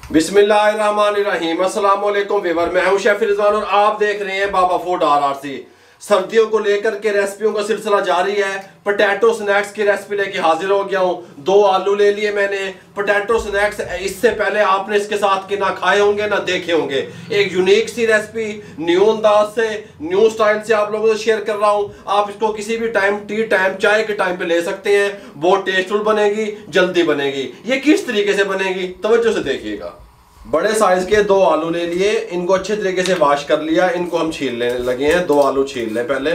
बिस्मिल्लाहिर्रहमानिर्रहीम। अस्सलाम वालेकुम व्यूअर, मैं हूं शेफ रिजवान और आप देख रहे हैं बाबा फूड RRC। सर्दियों को लेकर के रेसिपियों का सिलसिला जारी है। पोटैटो स्नैक्स की रेसिपी लेके हाजिर हो गया हूं। 2 आलू ले लिए मैंने। पोटैटो स्नैक्स इससे पहले आपने इसके साथ के ना खाए होंगे ना देखे होंगे। एक यूनिक सी रेसिपी न्यू अंदाज से, न्यू स्टाइल से आप लोगों से शेयर कर रहा हूं। आप इसको किसी भी टाइम, टी टाइम, चाय के टाइम पे ले सकते हैं। बहुत टेस्टफुल बनेगी, जल्दी बनेगी। ये किस तरीके से बनेगी तवज्जो से देखिएगा। बड़े साइज के 2 आलू ले लिए, इनको अच्छे तरीके से वॉश कर लिया। इनको हम छीलने लगे हैं। 2 आलू छील लें पहले।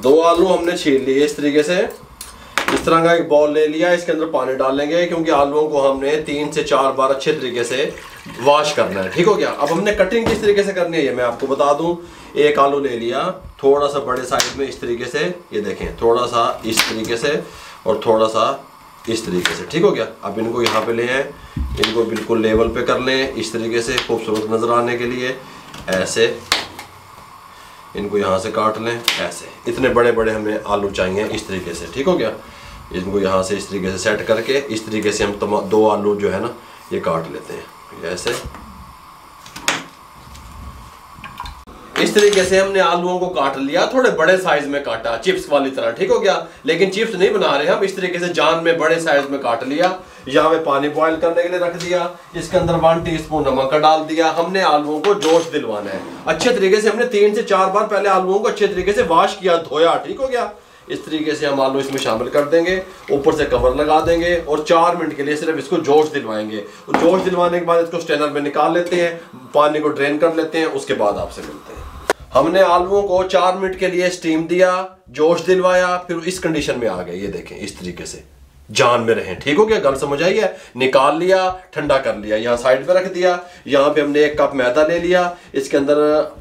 2 आलू हमने छील लिए इस तरीके से। इस तरह का एक बाउल ले लिया, इसके अंदर पानी डालेंगे क्योंकि आलूओं को हमने 3 से 4 बार अच्छे तरीके से वॉश करना है। ठीक हो गया। अब हमने कटिंग किस तरीके से करनी है ये मैं आपको बता दूं। एक आलू ले लिया थोड़ा सा बड़े साइज में इस तरीके से, ये देखें, थोड़ा सा इस तरीके से और थोड़ा सा इस तरीके से। ठीक हो गया। अब इनको यहाँ पे ले आए, इनको बिल्कुल लेवल पे कर लें इस तरीके से, खूबसूरत नजर आने के लिए। ऐसे इनको यहाँ से काट लें, ऐसे। इतने बड़े बड़े हमें आलू चाहिए इस तरीके से। ठीक हो गया। इनको यहाँ से इस तरीके से सेट करके इस तरीके से हम 2 आलू जो है ना ये काट लेते हैं ऐसे। इस तरीके से हमने आलूओं को काट लिया, थोड़े बड़े साइज में काटा, चिप्स वाली तरह। ठीक हो गया। लेकिन चिप्स नहीं बना रहे हम, इस तरीके से जान में बड़े साइज में काट लिया। यहाँ पे पानी बॉईल करने के लिए रख दिया। इसके अंदर 1 टीस्पून नमक का डाल दिया। हमने आलूओं को जोश दिलवाना है अच्छे तरीके से। हमने 3 से 4 बार पहले आलूओं को अच्छे तरीके से वॉश किया, धोया। ठीक हो गया। इस तरीके से हम आलू इसमें शामिल कर देंगे, ऊपर से कवर लगा देंगे और 4 मिनट के लिए सिर्फ इसको जोश दिलवाएंगे। जोश दिलवाने के बाद इसको स्ट्रेनर में निकाल लेते हैं, पानी को ड्रेन कर लेते हैं। उसके बाद आपसे मिलते हैं। हमने आलूओं को 4 मिनट के लिए स्टीम दिया, जोश दिलवाया, फिर इस कंडीशन में आ गए। ये देखें इस तरीके से जान में रहें। ठीक हो गया। गल समझ आई है। निकाल लिया, ठंडा कर लिया, यहाँ साइड पे रख दिया। यहाँ पे हमने 1 कप मैदा ले लिया, इसके अंदर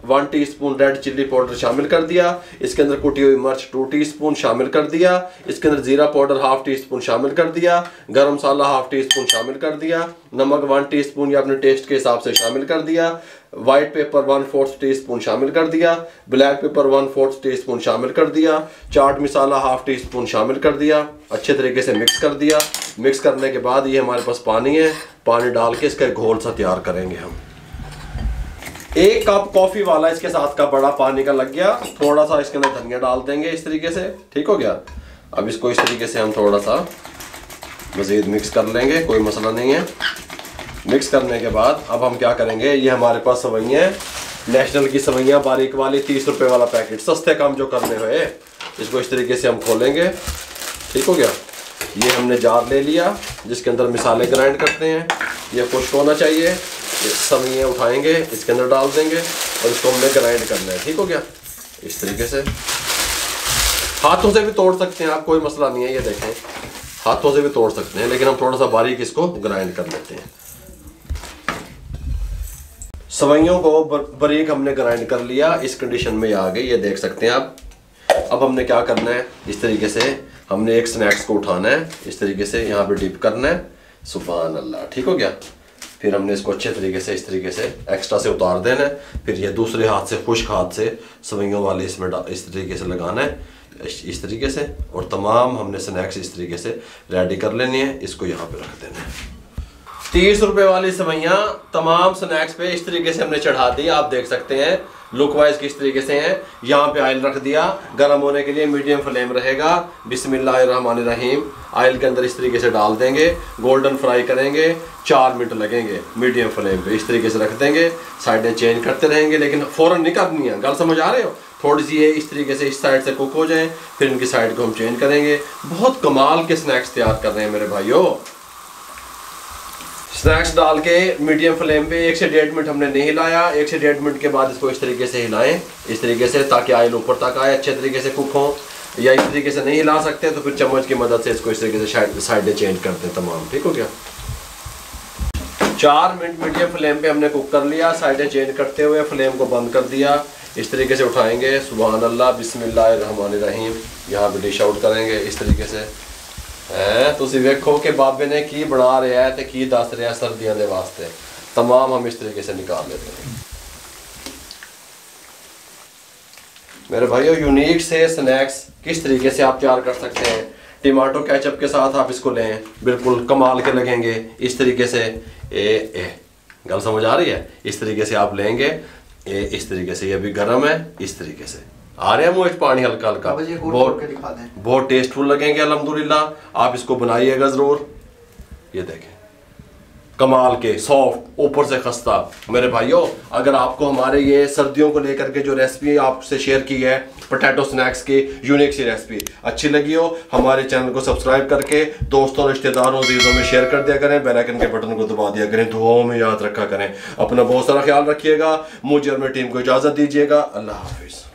1 टीस्पून रेड चिल्ली पाउडर शामिल कर दिया। इसके अंदर कुटी हुई मिर्च 2 टीस्पून शामिल कर दिया। इसके अंदर जीरा पाउडर 1/2 टीस्पून शामिल कर दिया। गरम मसाला 1/2 टीस्पून शामिल कर दिया। नमक 1 टीस्पून या अपने टेस्ट के हिसाब से शामिल कर दिया। व्हाइट पेपर 1/4 टीस्पून शामिल कर दिया। ब्लैक पेपर 1/4 टीस्पून शामिल कर दिया। चाट मसाला 1/2 टीस्पून शामिल कर दिया। अच्छे तरीके से मिक्स कर दिया। मिक्स करने के बाद ये हमारे पास पानी है, पानी डाल के इसका घोल सा तैयार करेंगे हम। 1 कप कॉफी वाला इसके साथ का बड़ा पानी का लग गया। थोड़ा सा इसके अंदर धनिया डाल देंगे इस तरीके से। ठीक हो गया। अब इसको इस तरीके से हम थोड़ा सा मजीद मिक्स कर लेंगे, कोई मसला नहीं है। मिक्स करने के बाद अब हम क्या करेंगे, ये हमारे पास सवैयाँ हैं, नेशनल की सवैयाँ बारीक वाली, 30 रुपए वाला पैकेट, सस्ते काम जो करने हुए। इसको इस तरीके से हम खोलेंगे। ठीक हो गया। ये हमने जार ले लिया जिसके अंदर मिसाले ग्राइंड करते हैं। ये खुश्क होना चाहिए। सवैयाँ उठाएंगे, इसके अंदर डाल देंगे और इसको हमने ग्राइंड करना है। ठीक हो गया। इस तरीके से हाथों से भी तोड़ सकते हैं आप, कोई मसला नहीं है। ये देखें, हाथों से भी तोड़ सकते हैं, लेकिन हम थोड़ा सा बारीक इसको ग्राइंड कर लेते हैं। सवैयों को बारीक हमने ग्राइंड कर लिया, इस कंडीशन में आ गई, ये देख सकते हैं आप। अब हमने क्या करना है, इस तरीके से हमने एक स्नैक्स को उठाना है, इस तरीके से यहाँ पे डिप करना है। सुभान अल्लाह। ठीक हो गया। फिर हमने इसको अच्छे तरीके से इस तरीके से एक्स्ट्रा से उतार देना है। फिर ये दूसरे हाथ से, खुश्क हाथ से सवैयों वाले इसमें इस तरीके से लगाना है, इस तरीके से। और तमाम हमने स्नैक्स इस तरीके से रेडी कर लेनी है। इसको यहाँ पे रख देना है। 30 रुपए वाली सवैयाँ तमाम स्नैक्स पे इस तरीके से हमने चढ़ा दी। आप देख सकते हैं लुक वाइज किस तरीके से हैं। यहाँ पे ऑयल रख दिया गर्म होने के लिए, मीडियम फ्लेम रहेगा। बिस्मिल्लाहिर्रहमानिर्रहीम। ऑयल के अंदर इस तरीके से डाल देंगे, गोल्डन फ्राई करेंगे। 4 मिनट लगेंगे मीडियम फ्लेम पे। इस तरीके से रख देंगे, साइडें चेंज करते रहेंगे, लेकिन फ़ौरन नहीं करनी है। गल समझ आ रहे हो। थोड़ी सी ये इस तरीके से इस साइड से कुक हो जाए, फिर इनकी साइड को हम चेंज करेंगे। बहुत कमाल के स्नैक्स तैयार कर रहे हैं मेरे भाइयों। स्नैक्स डाल के मीडियम फ्लेम पे 1 से 1.5 मिनट हमने नहीं हिलाया। 1 से 1.5 मिनट के बाद इसको इस तरीके से हिलाएं, इस तरीके से, ताकि ऑयल ऊपर तक आए, अच्छे तरीके से कुक हो। या इस तरीके से नहीं हिला सकते तो फिर चम्मच की मदद से इसको इस तरीके से साइडें चेंज करते हैं तमाम। ठीक हो गया। 4 मिनट मीडियम फ्लेम पे हमने कुक कर लिया। साइडें चेंज करते हुए फ्लेम को बंद कर दिया। इस तरीके से उठाएंगे। सुभान अल्लाह। बिस्मिल्लाहिर्रहमानिर्रहीम। यहाँ पे डिश आउट करेंगे इस तरीके से। तुसी वेखो कि बाबे ने की बना रहा है तो की दस रहा है सर्दियों के वास्ते। तमाम हम इस तरीके से निकाल लेते हैं। मेरे भाइयों, यूनिक से स्नैक्स किस तरीके से आप तैयार कर सकते हैं। टमाटो केचप के साथ आप इसको लें, बिल्कुल कमाल के लगेंगे। इस तरीके से गल समझ आ रही है? इस तरीके से आप लेंगे, इस तरीके से, ये भी गर्म है, इस तरीके से आ रहे हैं मुँह पानी हल्का हल्का, बहुत टेस्टफुल लगेंगे अल्हम्दुलिल्लाह। आप इसको बनाइएगा ज़रूर। ये देखें कमाल के, सॉफ्ट, ऊपर से खस्ता। मेरे भाइयों, अगर आपको हमारे ये सर्दियों को लेकर के जो रेसिपी आपसे शेयर की है पोटैटो स्नैक्स की यूनिक सी रेसिपी अच्छी लगी हो, हमारे चैनल को सब्सक्राइब करके दोस्तों, रिश्तेदारों, अज़ीज़ों में शेयर कर दिया करें, बेल आइकन के बटन को दबा दिया करें, दुआओं में याद रखा करें। अपना बहुत सारा ख्याल रखिएगा। मुझे और मेरी टीम को इजाज़त दीजिएगा। अल्लाह हाफिज़।